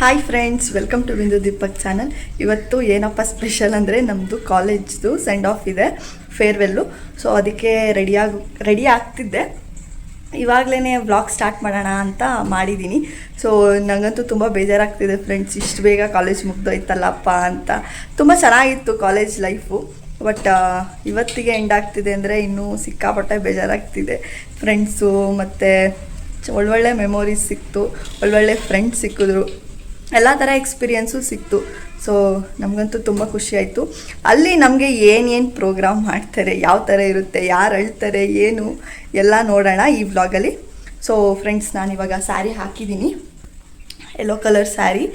Hi friends, welcome to ಬಿಂದು Deepak channel. ಇವತ್ತು ಏನಪ್ಪ ಸ್ಪೆಷಲ್ ಅಂದರೆ ನಮ್ಮದು ಕಾಲೇಜ್ದು ಸೆಂಡ್ ಆಫ್ ಇದೆ, ಫೇರ್ವೆಲ್ಲು. ಸೊ ಅದಕ್ಕೆ ರೆಡಿ ಆಗ್ತಿದ್ದೆ. ಇವಾಗಲೇ ವ್ಲಾಗ್ ಸ್ಟಾರ್ಟ್ ಮಾಡೋಣ ಅಂತ ಮಾಡಿದ್ದೀನಿ. ಸೊ ನನಗಂತೂ ತುಂಬ ಬೇಜಾರಾಗ್ತಿದೆ ಫ್ರೆಂಡ್ಸ್, ಇಷ್ಟು ಬೇಗ ಕಾಲೇಜ್ ಮುಗ್ದೋಯ್ತಲ್ಲಪ್ಪ ಅಂತ. ತುಂಬ ಚೆನ್ನಾಗಿತ್ತು ಕಾಲೇಜ್ ಲೈಫು, ಬಟ್ ಇವತ್ತಿಗೆ ಎಂಡ್ ಆಗ್ತಿದೆ ಅಂದರೆ ಇನ್ನೂ ಸಿಕ್ಕಾಪಟ್ಟೆ ಬೇಜಾರಾಗ್ತಿದೆ. ಫ್ರೆಂಡ್ಸು ಮತ್ತು ಒಳ್ಳೊಳ್ಳೆ ಮೆಮೊರೀಸ್ ಸಿಕ್ತು, ಒಳ್ಳೊಳ್ಳೆ ಫ್ರೆಂಡ್ಸ್ ಸಿಕ್ಕಿದ್ರು, ಎಲ್ಲ ಥರ ಎಕ್ಸ್ಪೀರಿಯೆನ್ಸು ಸಿಕ್ತು. ಸೊ ನಮಗಂತೂ ತುಂಬ ಖುಷಿ ಆಯಿತು. ಅಲ್ಲಿ ನಮಗೆ ಏನೇನು ಪ್ರೋಗ್ರಾಮ್ ಮಾಡ್ತಾರೆ, ಯಾವ ಥರ ಇರುತ್ತೆ, ಯಾರು ಅಳ್ತಾರೆ, ಏನು ಎಲ್ಲ ನೋಡೋಣ ಈ ವ್ಲಾಗಲ್ಲಿ. ಸೊ ಫ್ರೆಂಡ್ಸ್, ನಾನಿವಾಗ ಸ್ಯಾರಿ ಹಾಕಿದ್ದೀನಿ, ಯೆಲ್ಲೋ ಕಲರ್ ಸ್ಯಾರಿ.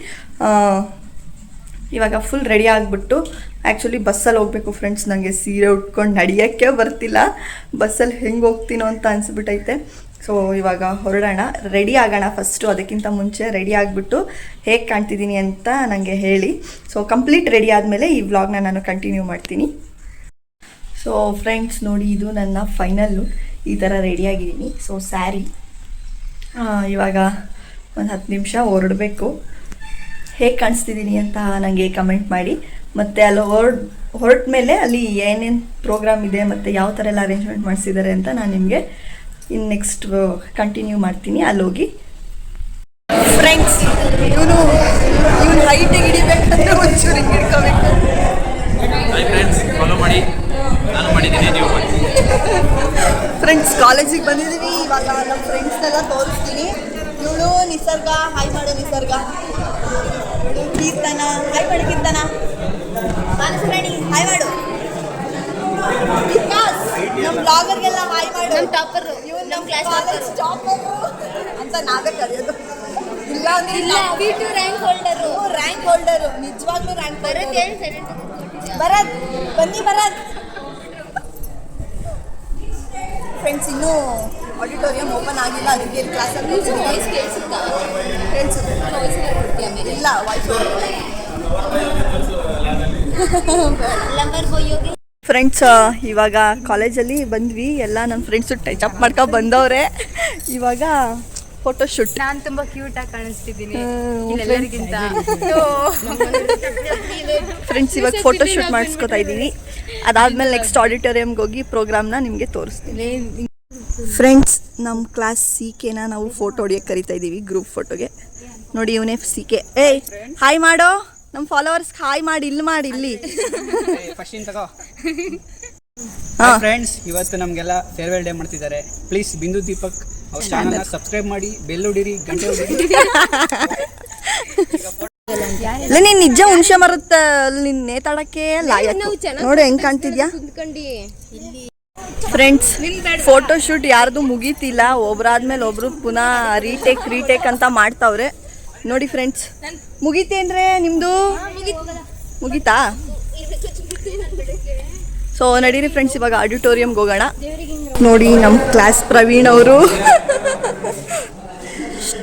ಇವಾಗ ಫುಲ್ ರೆಡಿ ಆಗಿಬಿಟ್ಟು ಆ್ಯಕ್ಚುಲಿ ಬಸ್ಸಲ್ಲಿ ಹೋಗಬೇಕು ಫ್ರೆಂಡ್ಸ್. ನನಗೆ ಸೀರೆ ಉಟ್ಕೊಂಡು ನಡೆಯೋಕ್ಕೆ ಬರ್ತಿಲ್ಲ, ಬಸ್ಸಲ್ಲಿ ಹೆಂಗೆ ಹೋಗ್ತೀನೋ ಅಂತ ಅನಿಸ್ಬಿಟ್ಟೈತೆ. ಸೊ ಇವಾಗ ಹೊರಡೋಣ, ರೆಡಿ ಆಗೋಣ ಫಸ್ಟು. ಅದಕ್ಕಿಂತ ಮುಂಚೆ ರೆಡಿ ಆಗಿಬಿಟ್ಟು ಹೇಗೆ ಕಾಣ್ತಿದ್ದೀನಿ ಅಂತ ನನಗೆ ಹೇಳಿ. ಸೊ ಕಂಪ್ಲೀಟ್ ರೆಡಿ ಆದಮೇಲೆ ಈ ವ್ಲಾಗ್ನ ನಾನು ಕಂಟಿನ್ಯೂ ಮಾಡ್ತೀನಿ. ಸೊ ಫ್ರೆಂಡ್ಸ್ ನೋಡಿ, ಇದು ನನ್ನ ಫೈನಲ್ಲು. ಈ ಥರ ರೆಡಿಯಾಗಿದ್ದೀನಿ. ಸೊ ಸ್ಯಾರಿ ಇವಾಗ ಒಂದು 10 ನಿಮಿಷ ಹೊರಡಬೇಕು. ಹೇಗೆ ಕಾಣಿಸ್ತಿದ್ದೀನಿ ಅಂತ ನನಗೆ ಕಮೆಂಟ್ ಮಾಡಿ. ಮತ್ತು ಅಲ್ಲಿ ಹೊರಟ ಮೇಲೆ ಅಲ್ಲಿ ಏನೇನು ಪ್ರೋಗ್ರಾಮ್ ಇದೆ ಮತ್ತು ಯಾವ ಥರ ಎಲ್ಲ ಅರೇಂಜ್ಮೆಂಟ್ ಮಾಡಿಸಿದ್ದಾರೆ ಅಂತ ನಾನು ನಿಮಗೆ ಇನ್ನು ನೆಕ್ಸ್ಟ್ ಕಂಟಿನ್ಯೂ ಮಾಡ್ತೀನಿ ಅಲ್ಲೋಗಿ. ಫ್ರೆಂಡ್ಸ್, ಇವನು ಹೈಟಿಗೆ ಹಿಡಿಬೇಕಂದ್ರೆ ಒಂಚೂರು ಹಿಂಗೆ ಹಿಡ್ಕೋಬೇಕು. ಫ್ರೆಂಡ್ಸ್, ಕಾಲೇಜಿಗೆ ಬಂದಿದ್ದೀವಿ. ಇವಾಗ ನಮ್ಮ ಫ್ರೆಂಡ್ಸ್ನೆಲ್ಲ ತೋರಿಸ್ತೀನಿ. ಇವಳು ನಿಸರ್ಗ, ಹಾಯ್ ಮಾಡು ನಿಸರ್ಗ. ಕೀರ್ತನ, ಹಾಯ್ ಮಾಡು ಕೀರ್ತನ. ಮಾನಸರಾಣಿ, ಹಾಯ್ ಮಾಡು. ವಿಕಾಸ್, ನಮ್ಮ ಬ್ಲಾಗರ್ಗೆಲ್ಲ ಹಾಯ್ ಮಾಡು. ನಮ್ಮ ಟಾಪರ್, ಇವನು ನಮ್ಮ ಕ್ಲಾಸ್ ಟಾಪರ್ ಅಂತ ನಾವೇ ಕರೆಯೋದು. ಇಲ್ಲ ಅಂದ್ರೆ ಇಲ್ಲ, V2 ರ್ಯಾಂಕ್ ಹೋಲ್ಡರು ನಿಜವಾಗ್ಲೂ ರ್ಯಾಂಕ್. ಭರತ್ ಬನ್ನಿ ಭರತ್. ಫ್ರೆಂಡ್ಸ್, ಇನ್ನೂ ಆಡಿಟೋರಿಯಂ ಓಪನ್ ಆಗಿಲ್ಲ, ಅದಕ್ಕೆ ಕ್ಲಾಸಲ್ಲಿ ಇಲ್ಲ ವಾಯ್ಸ್. ಫ್ರೆಂಡ್ಸ್, ಇವಾಗ ಕಾಲೇಜಲ್ಲಿ ಬಂದ್ವಿ, ಎಲ್ಲ ನನ್ನ ಫ್ರೆಂಡ್ಸು ಟಚ್ ಅಪ್ ಮಾಡ್ಕೊ ಬಂದವ್ರೆ. ಇವಾಗ ಫೋಟೋಶೂಟ್. ನಾನು ತುಂಬ ಕ್ಯೂಟಾಗಿ ಕಾಣಿಸ್ತಿದ್ದೀನಿ ಎಲ್ಲರಿಗಿಂತ. ಫ್ರೆಂಡ್ಸ್, ಇವಾಗ ಫೋಟೋಶೂಟ್ ಮಾಡಿಸ್ಕೊತಾ ಇದ್ದೀವಿ. ಅದಾದಮೇಲೆ ನೆಕ್ಸ್ಟ್ ಆಡಿಟೋರಿಯಮ್ಗೆ ಹೋಗಿ ಪ್ರೋಗ್ರಾಮ್ನ ನಿಮಗೆ ತೋರಿಸ್ತೀನಿ. ಫ್ರೆಂಡ್ಸ್, ನಮ್ಮ ಕ್ಲಾಸ್ CKನ ನಾವು ಫೋಟೋ ಹೊಡಿಯೋಕ್ಕೆ ಕರಿತಾ ಇದ್ದೀವಿ, ಗ್ರೂಪ್ ಫೋಟೋಗೆ. ನೋಡಿ, ಇವನೇ CK. ಏಯ್ ಹಾಯ್ ಮಾಡೋ, ನಮ್ಮ ಫಾಲೋವರ್ಸ್ಗೆ ಹಾಯ್ ಮಾಡಿ. ಇಲ್ಲಿ ಮಾಡಿ, ಇಲ್ಲಿ. ಫ್ರೆಂಡ್ಸ್, ಇವತ್ತು ನಮಗೆಲ್ಲ ಫೇರ್ವೆಲ್ ಡೇ ಮಾಡ್ತಿದ್ದಾರೆ. ಪ್ಲೀಸ್ ಬಿಂದು ದೀಪಕ್ ಅವ್ರ ಚಾನಲ್ನ ಸಬ್ಸ್ಕ್ರೈಬ್ ಮಾಡಿ, ಬೆಲ್ ಹೊಡಿರಿ, ಗಂಟೆ ಹೊಡಿರಿ. ನೀನು ನಿಜ ಹುಣಸೆ ಮರುತ್ತೆ ನಿನ್ನ ನೇತಾಡಕ್ಕೆ ನೋಡಿ ಹೆಂಗ್ ಕಾಣ್ತಿದ್ಯಾ. ಫ್ರೆಂಡ್ಸ್, ಫೋಟೋಶೂಟ್ ಯಾರ್ದು ಮುಗೀತಿಲ್ಲ, ಒಬ್ರಾದ್ಮೇಲೆ ಒಬ್ರು ಪುನಃ ರೀಟೇಕ್ ಅಂತ ಮಾಡ್ತಾವ್ರೆ. ನೋಡಿ ಫ್ರೆಂಡ್ಸ್, ಮುಗೀತೇನ್ರೆ ನಿಮ್ದು? ಮುಗೀತಾ? ಸೊ ನಡೀರಿ ಫ್ರೆಂಡ್ಸ್, ಇವಾಗ ಆಡಿಟೋರಿಯಮ್ಗೆ ಹೋಗೋಣ. ನೋಡಿ, ನಮ್ಮ ಕ್ಲಾಸ್ ಪ್ರವೀಣ್ ಅವರು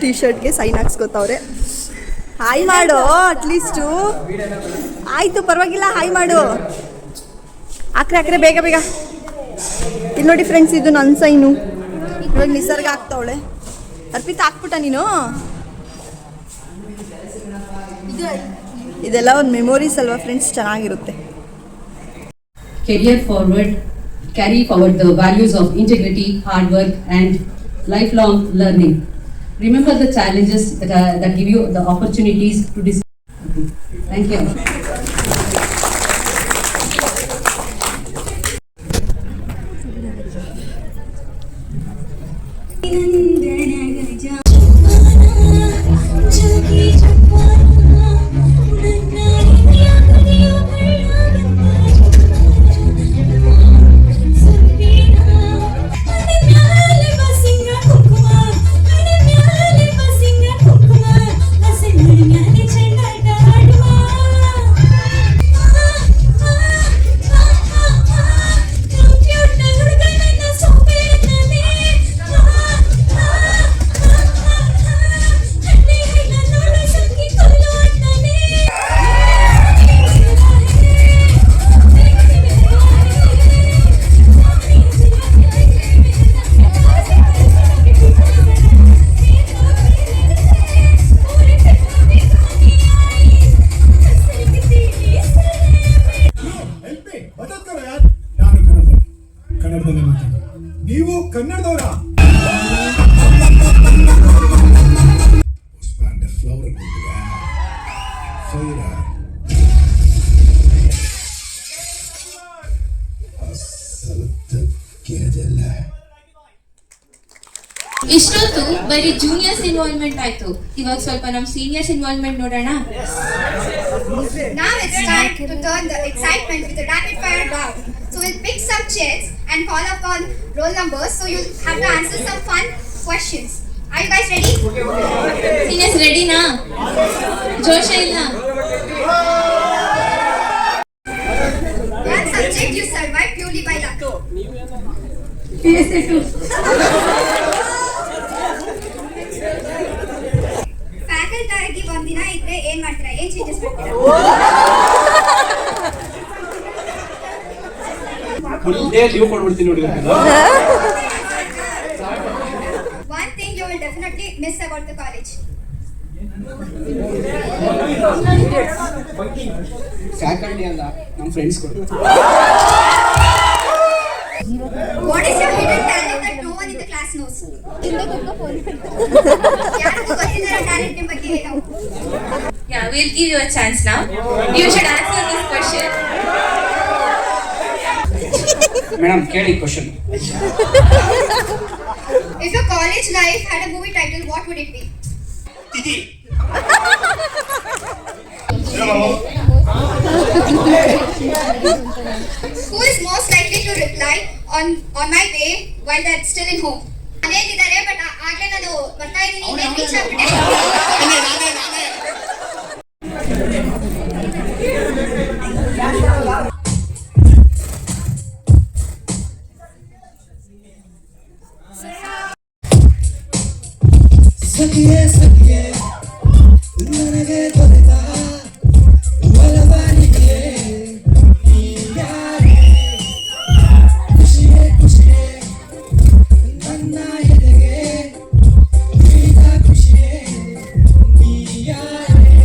T-ಶರ್ಟ್ಗೆ ಸೈನ್ ಹಾಕ್ಸ್ಕೊತಾವ್ರೆ. ಹಾಯ್ ಮಾಡು ಅಟ್ಲೀಸ್ಟು. ಆಯಿತು, ಪರವಾಗಿಲ್ಲ, ಹಾಯ್ ಮಾಡು. ಹಾಕ್ರೆ ಬೇಗ ಬೇಗ. ಇಲ್ಲಿ ನೋಡಿ ಫ್ರೆಂಡ್ಸ್, ಇದು ನನ್ನ ಸೈನು. ಇವಾಗ ನಿಸರ್ಗ ಆಗ್ತಾವಳೆ. ಅರ್ಪಿತಾ ಹಾಕ್ಬಿಟ್ಟ ನೀನು? ಇದೆಲ್ಲ ಒಂದು ಮೆಮೊರೀಸ್ ಅಲ್ವಾ ಫ್ರೆಂಡ್ಸ್, ಚೆನ್ನಾಗಿರುತ್ತೆ. Career forward, carry forward the values of integrity, hard work and lifelong learning. Remember the challenges that give you the opportunities to discover. Thank you. ಇಷ್ಟೊತ್ತು ಬರೀ ಜೂನಿಯರ್ಸ್ ಇನ್ವಾಲ್ವ್ಮೆಂಟ್ ಆಯ್ತು, ಇವಾಗ ಸ್ವಲ್ಪ ನಮ್ ಸೀನಿಯರ್ಸ್ ಇನ್ವಾಲ್ವ್ಮೆಂಟ್ ನೋಡೋಣ. Now it's time to turn the excitement with a rapid fire round. So we'll pick some chairs and call upon roll numbers. So you'll have to answer some fun questions. Are you guys ready? Seniors ರೆಡಿನಾ? ಜೋಶ ಇಲ್ಲ? One subject you survived purely by luck. Faculty ಆಗಿ ಒಂದಿನ ಇದ್ರೆ ಏನ್ ಮಾಡ್ತೀರಾ? ಏನ್ changes ಮಾಡ್ತೀರಾ? Leave ಕೊಡ್ಬಿಡ್ತೀನಿ ನೋಡಿ. One thing you will definitely miss about the college. Faculty ಅಲ್ಲ, ನಮ್ಮ ಫ್ರೆಂಡ್ಸ್ಗಳು. What is your hidden talent that no one in the class knows? ಯಾರಿಗೂ ಗೊತ್ತಿಲ್ಲ talent ನಿಮ್ಮ ಬಗ್ಗೆ ಏನು? Yeah, we'll give you a chance now. You should answer this question. Madam ಕೇಳಿ question. If your college life had a movie title, what would it be? ತಿಥಿ. Who is most likely to reply on my way while they're still in home? ಅನೇನಿದ್ದಾರೆ but ಆಗ್ಲೇ ನಾನು ಬರ್ತಾ ಇದ್ದೀನಿ reach ಆಗ್ಬಿಟ್ಟೆ. ಸಖಿಯೇ ಸಖಿಯೇ ನನಗೆ ದೊರೆತ ಒಲವನಿಗೆ ನೀ ಯಾರೇ? ಖುಷಿಯೇ ಖುಷಿಯೇ ನನ್ನ ಎದೆಗೆ ನೀದ ಖುಷಿಯೇ ನೀ ಯಾರೇ?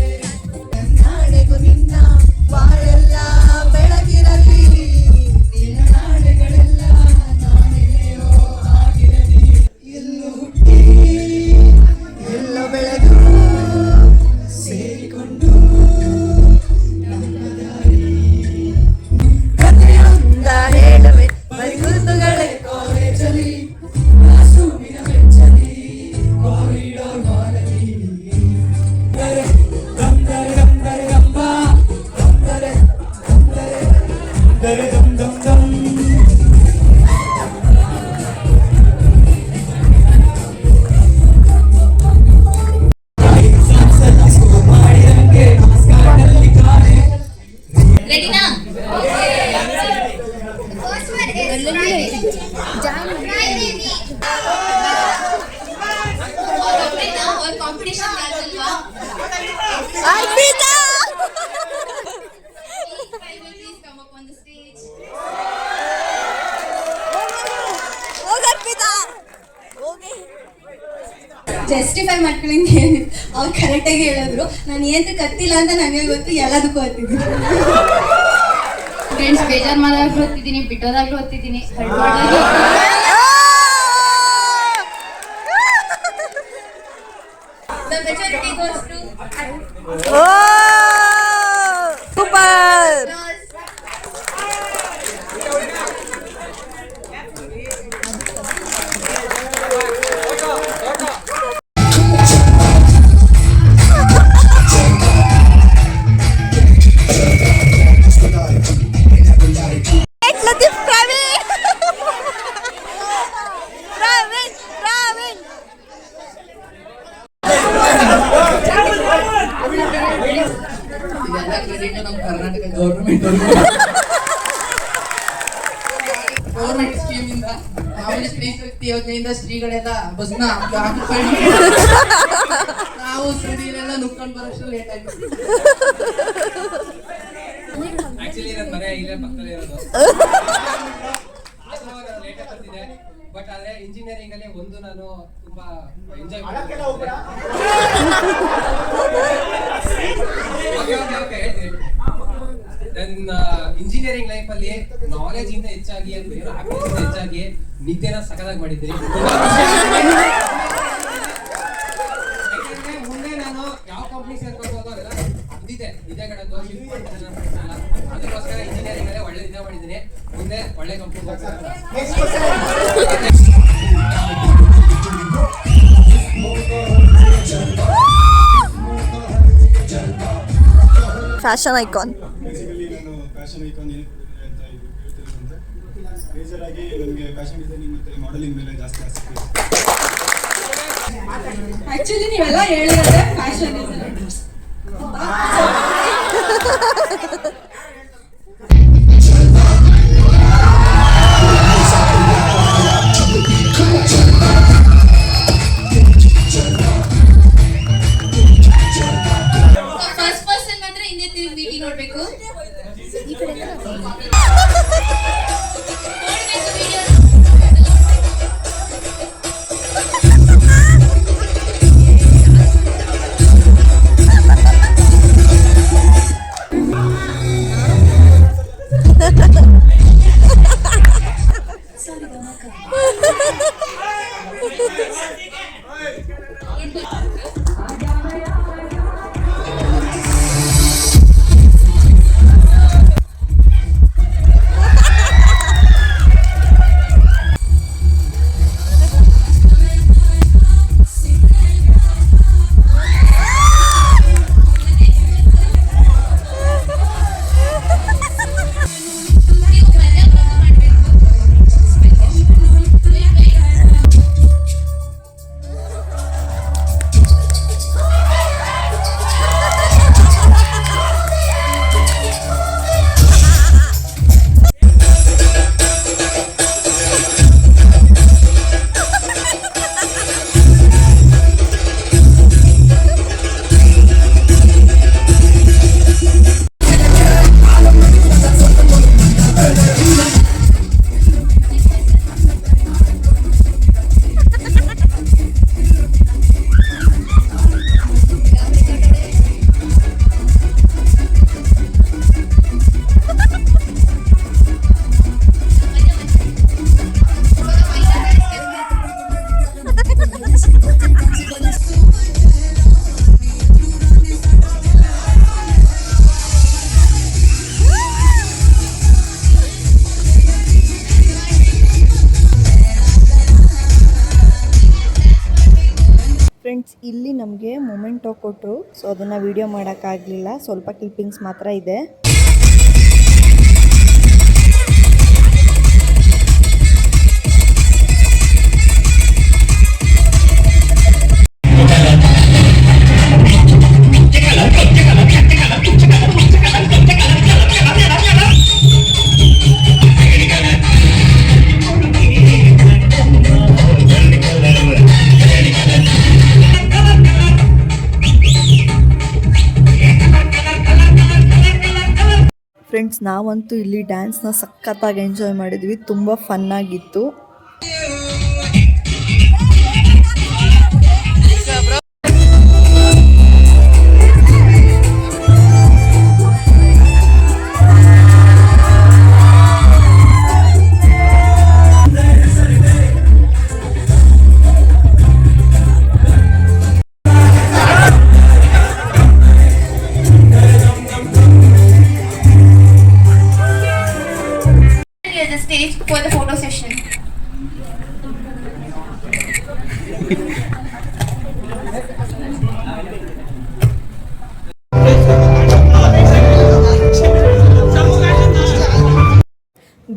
ನಾಳೆಗೂ ನಿನ್ನ ಬಾಳೆಲ್ಲ ಬೆಳಗಿರಲಿ, ನಿನ್ನ ನಾಳೆಗಳೆಲ್ಲ ನಾನೆಯೋ ಆಗಿರಲಿ. ಎಲ್ಲೋ ಹುಟ್ಟಿ ಎಲ್ಲ ಬೆಳಗು ಸೇರಿಕೊಂಡು ನಮ್ಮ ದಾರಿ ಕಥೆಯೊಂದ ಹೇಳುವೆ ಬರಿ ಗುರುತುಗಳೇ ಕಾಲೇಜಲ್ಲಿ ಮಾಸೂಮಿನ ಬೆಂಚಲ್ಲಿ ಕಾರಿಡಾರ್ ಹಾಲಲ್ಲಿ ದರೆ ದಮ್ ದರೆ ದಮ್ ದರೆ ದಮ್ಮ ದಮ್ ದರೆ ದಮ್ ದರೆ ದರೆ ದಮ್ ದಮ್ ದಮ್. ರೆಡಿನಾ? The first one is Friday. ಅವ್ರ ಕಾಂಪಿಟೇಷನ್ ಅಲ್ವಾ? Arpita Please come up on the stage. ಹೋಗ್ ಅರ್ಪಿತಾ ಹೋಗಿ. ಜಸ್ಟಿಫೈ ಮಾಡ್ಕೊಂಡಿದ್ದೆ, ಅವ್ರು ಕರೆಕ್ಟಾಗಿ ಹೇಳಿದ್ರು. ನಾನು ಏನು ಕತ್ತಿಲ್ಲ ಅಂತ ನನಗೆ ಗೊತ್ತು, ಎಲ್ಲದಕ್ಕೂ ಓದ್ತಿದ್ದೀನಿ. ಫ್ರೆಂಡ್ಸ್ ಬೇಜಾರು ಮಾಡಿದಾಗ್ಲೂ ಓದ್ತಿದ್ದೀನಿ, ಬಿಟ್ಟೋದಾಗ್ಲೂ ಓದ್ತಿದ್ದೀನಿ. The majority goes to super. Latif Praveen Praveen Praveen ಇದೆಲ್ಲ ಕ್ರೆಡಿಟ್ ನಮ್ಮ ಕರ್ನಾಟಕ ಗೌರ್ಮೆಂಟ್ ಸ್ಕೀಮ್ ಇಂದ ಮಾಮೂಲಿ ಸ್ತ್ರೀ ಶಕ್ತಿ ಯೋಜನೆಯಿಂದ ಸ್ತ್ರೀಗಳೆಲ್ಲ ಬಸ್ನ ಹಾಕಿಕೊಂಡು ನಾವು ಸ್ತ್ರೀಯರೆಲ್ಲ ನುಗ್ಕೊಂಡು ಬರೋಷ್ಟು ಲೇಟ್ ಆಯ್ತು. ಆಕ್ಚುಲಿ ನನ್ನ ಮನೆ ಇಲ್ಲೇ ಪಕ್ಕದಲ್ಲಿ ಇರೋದು. ಲೇಟ್ ಆಗ್ತಿದೆ, ಬಟ್ ಆದ್ರೆ ಇಂಜಿನಿಯರಿಂಗ್ ಅಲ್ಲಿ ಒಂದು ನಾನು ತುಂಬಾ ಎಂಜಾಯ್ ಮಾಡ್ತೀನಿ. ನನ್ನ ಇಂಜಿನಿಯರಿಂಗ್ ಲೈಫ್ ಅಲ್ಲಿ ನಾಲೆಜ್ ಇಂದ ಹೆಚ್ಚಾಗಿ ಬೇರೆ ಆಕ್ಟಿವಿಟೀಸ್ ಹೆಚ್ಚಾಗಿ ನಿದ್ದೆನ ಸಖತ್ತಾಗಿ ಮಾಡಿದ್ದೀನಿ. ಯಾಕಂದ್ರೆ ಮುಂದೆ ನಾನು ಯಾವ ಕಂಪ್ನಿ ಸೇರ್ಬೇಕು ಅನ್ನೋದೆಲ್ಲ ಇದ್ದಿದೆ. ಇದೇ ಕಡೆ ಶಿಫ್ಟ್ ಮಾಡ್ತಾರೆ ನಮ್ಮ ಫ್ರೆಂಡ್ಸ್ ಎಲ್ಲ. ಅದಕ್ಕೋಸ್ಕರ ಇಂಜಿನಿಯರಿಂಗ್ ಅಲ್ಲೇ ಒಳ್ಳೆ ಇದೇ ಮಾಡಿದ್ದೀನಿ. ಮುಂದೆ ಒಳ್ಳೆ ಕಂಪ್ನಿ ಫ್ಯಾಷನ್ ಐಕಾನ್. ಬೇಸಿಕಲಿ ನಾನು ಫ್ಯಾಷನ್ ಐಕಾನ್ ಅಂತ ಹೇಳ್ತಿರೋದಂತೆ ಮೇಜರ್ ಆಗಿ ನನಗೆ ಫ್ಯಾಷನ್ ಡಿಸೈನಿಂಗ್ ಮತ್ತು ಮಾಡೆಲಿಂಗ್ ಮೇಲೆ ಜಾಸ್ತಿ ಆಸಕ್ತಿ ಇದೆ. ಆಕ್ಚುಲಿ ನೀವೆಲ್ಲ ಹೇಳಿದ್ರೆ ಫ್ಯಾಷನ್ ಫಸ್ಟ್ ಪರ್ಸನ್ ಮಾತ್ರ ಹಿಂದೆ ತಿರುಗಿ ಮೀಟಿಂಗ್ ನೋಡ್ಬೇಕು. ಫ್ರೆಂಡ್ಸ್, ಇಲ್ಲಿ ನಮಗೆ ಮೊಮೆಂಟೋ ಕೊಟ್ಟರು. ಸೊ ಅದನ್ನು ವಿಡಿಯೋ ಮಾಡೋಕ್ಕಾಗಲಿಲ್ಲ, ಸ್ವಲ್ಪ ಕ್ಲಿಪ್ಪಿಂಗ್ಸ್ ಮಾತ್ರ ಇದೆ. ಫ್ರೆಂಡ್ಸ್, ನಾವಂತೂ ಇಲ್ಲಿ ಡ್ಯಾನ್ಸ್ನ ಸಖತ್ತಾಗಿ ಎಂಜಾಯ್ ಮಾಡಿದ್ವಿ. ತುಂಬ ಫನ್ನಾಗಿತ್ತು. The stage for the photo session.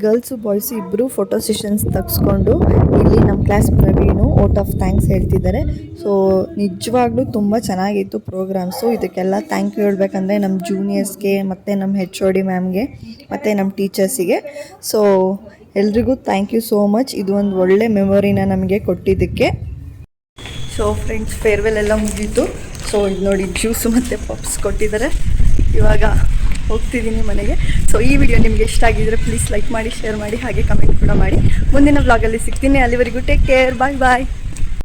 Girls boys ಇಬ್ಬರು ಫೋಟೋ ಸೆಷನ್ಸ್ ತೆಗೆಸ್ಕೊಂಡು ಇಲ್ಲಿ ನಮ್ಮ ಕ್ಲಾಸ್ ಪ್ರವೀಣು ಔಟ್ ಆಫ್ ಥ್ಯಾಂಕ್ಸ್ ಹೇಳ್ತಿದ್ದಾರೆ. ಸೊ ನಿಜವಾಗ್ಲೂ ತುಂಬ ಚೆನ್ನಾಗಿತ್ತು ಪ್ರೋಗ್ರಾಮ್ಸು. ಇದಕ್ಕೆಲ್ಲ ಥ್ಯಾಂಕ್ ಯು ಹೇಳ್ಬೇಕಂದ್ರೆ ನಮ್ಮ ಜೂನಿಯರ್ಸ್ಗೆ ಮತ್ತು ನಮ್ಮ HOD ಮ್ಯಾಮ್ಗೆ ಮತ್ತು ನಮ್ಮ ಟೀಚರ್ಸಿಗೆ. ಸೊ ಎಲ್ರಿಗೂ ಥ್ಯಾಂಕ್ ಯು ಸೋ ಮಚ್. ಇದು ಒಂದು ಒಳ್ಳೆ ಮೆಮೊರಿನ ನಮಗೆ ಕೊಟ್ಟಿದ್ದಕ್ಕೆ. ಸೊ ಫ್ರೆಂಡ್ಸ್, ಫೇರ್ವೆಲ್ ಎಲ್ಲ ಮುಗೀತು. ಸೊ ಇದು ನೋಡಿ, ಜ್ಯೂಸು ಮತ್ತು ಪಪ್ಸ್ ಕೊಟ್ಟಿದ್ದಾರೆ. ಇವಾಗ ಹೋಗ್ತಿದ್ದೀನಿ ಮನೆಗೆ. ಸೊ ಈ ವಿಡಿಯೋ ನಿಮಗೆ ಇಷ್ಟ ಆಗಿದ್ರೆ ಪ್ಲೀಸ್ ಲೈಕ್ ಮಾಡಿ, ಶೇರ್ ಮಾಡಿ, ಹಾಗೆ ಕಮೆಂಟ್ ಕೂಡ ಮಾಡಿ. ಮುಂದಿನ ವ್ಲಾಗಲ್ಲಿ ಸಿಗ್ತೀನಿ. ಅಲ್ಲಿವರೆಗೂ ಟೇಕ್ ಕೇರ್. ಬಾಯ್ ಬಾಯ್.